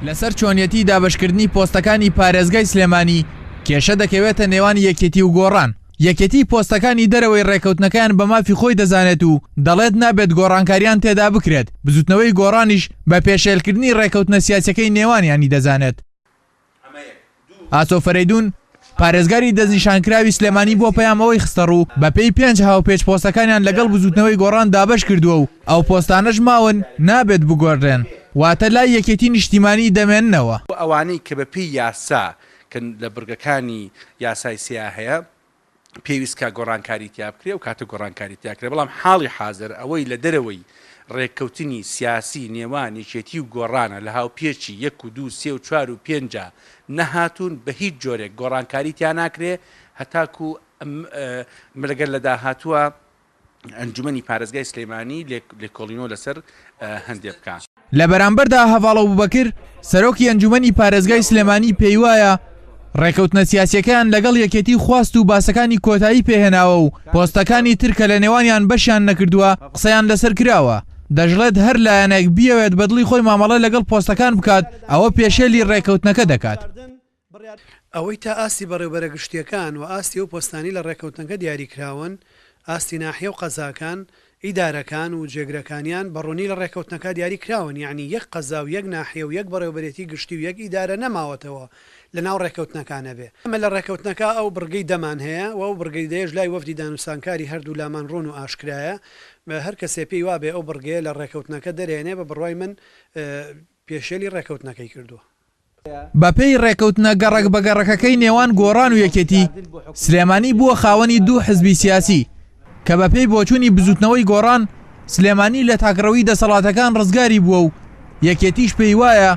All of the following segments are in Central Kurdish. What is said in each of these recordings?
لەسەر چۆنیەتی دابەشکردنی پۆستەکانی پارێزگای سلێمانی کێشە دەکەوێتە نێوان یەکێتی و گۆڕان. یەکێتی پۆستەکانی دەرەوەی ڕێکەوتنەکان بە مافی خۆی دەزانێت و دەڵێت نابێت گۆڕانکاریان تێدا بکرێت، بزوتنەوەی گۆڕانیش بە پێشێلکردنی ڕێکەوتنە سیاسەکەی نێوانیانی دەزانێت. ئاسۆ فەرەیدون پارێزگاری دەستنیشانکراوی سلێمانی بۆ پەیامەوەی خستە ڕوو بە پێی 5 هاوپێچ پۆستەکانیان لەگەڵ بزوتنەوەی گۆڕان دابەش کردووە و ئەو پۆستانەش ماون نابێت بگۆڕێن، واتە لای یەکێتی نیشتیمانی دەمێننەوە. ئەوانەی کە بە پێی یاسا کە لە بڕگەکانی یاسای سیا هەیە پێویستکە گۆڕانکاری تیا بکرێ و کاتە گۆڕانکاری تیاکرێ، بەڵام حاڵی حاضر ئەوەی لە دەرەوەی ڕێککەوتنی سیاسی نێوان یەکێتی و گۆڕانە لە هاوپێچی 1 و 2 3 و 4 و 5 نەهاتوون بە هیچ جۆرێک گۆڕانکاری تیا ناکرێ هەتاکو لەگەر لە داهاتووە ئەنجومەنی پارێزگای سلێمانی لێکۆڵینەوە لەسەر هەندێک بکات. لە بەرامبەردا هەڤاڵە بوبەکر سەرۆکی ئەنجومەنی پارێزگای سلێمانی پێی وایە ڕێکەوتنە سیاسیەکان لەگەڵ یەکێتی خواست و باسەکانی کۆتایی پێهێناوە و پۆستەکانی ترکە لە نێوانیان بەشیان نەکردووە قسەیان لەسەر کراوە. دەژڵێت هەر لایەنێک بیەوێت بەدڵی خۆی مامەڵە لەگەڵ پۆستەکان بکات ئەوە پێشێلی ڕێکەوتنەکە دەکات. ئەوەی تا ئاستی بەڕێوەبەرە گشتیەکان و ئاستی و پۆستانی لە ڕێکەوتنەکە دیاریکراون، ئاستی ناحیە و قەزاکان، ئیدارەکان و جێگرەکانیان بەڕوونی لە ڕێکەوتنەکە دیاری کراون، یعنی یەک قەزا و یەک ناحیە و یەک بەڕێوەبەرێتی گشتی و یەک ئیدارە نەماوەتەوە لە ناو ڕێکەوتنەکانە بێ. ئەمە لە ڕێکەوتنەکە ئەو بڕگەی دەمان هەیە و ئەو بڕگەی دەیەش لای وەفدی دانووسانکاری هەردوو لامان ڕوون و ئاشکرایە، هەر کەسێ پێی وابێ ئەو بڕگەیە لە ڕێکەوتنەکە دەرێنێ بە بڕوای من پێشێلی ڕێکەوتنەکەی کردووە. بەپێی ڕێکەوتنە گەڕک بەگەڕەکەکەی نێوان گۆڕان و یەکێتی سلێمانی بووە خاوەنی 2 حزبی سیاسی کە بەپێی بۆچوونی بزوتنەوەی گۆڕان سلێمانی لە تاکڕەوی دەسەڵاتەکان ڕزگاری بووە و یەکێتیش پێی وایە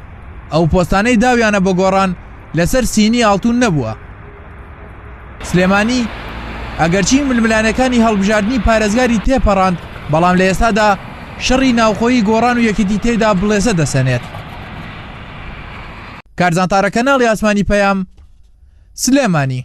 ئەو پۆستانەی داویانە بە گۆڕان لەسەر سینی ئاڵتون نەبووە. سلێمانی ئەگەرچی ململانەکانی هەڵبژاردننی پارێزگاری تێپەڕاند، بەڵام لە ئێستادا شەڕی ناوخۆیی گۆڕان و یەکێتی تێدا بڵێسە دەسەنێت. کارزانتارە کەناڵی ئاسمانی پەیام، سلێمانی.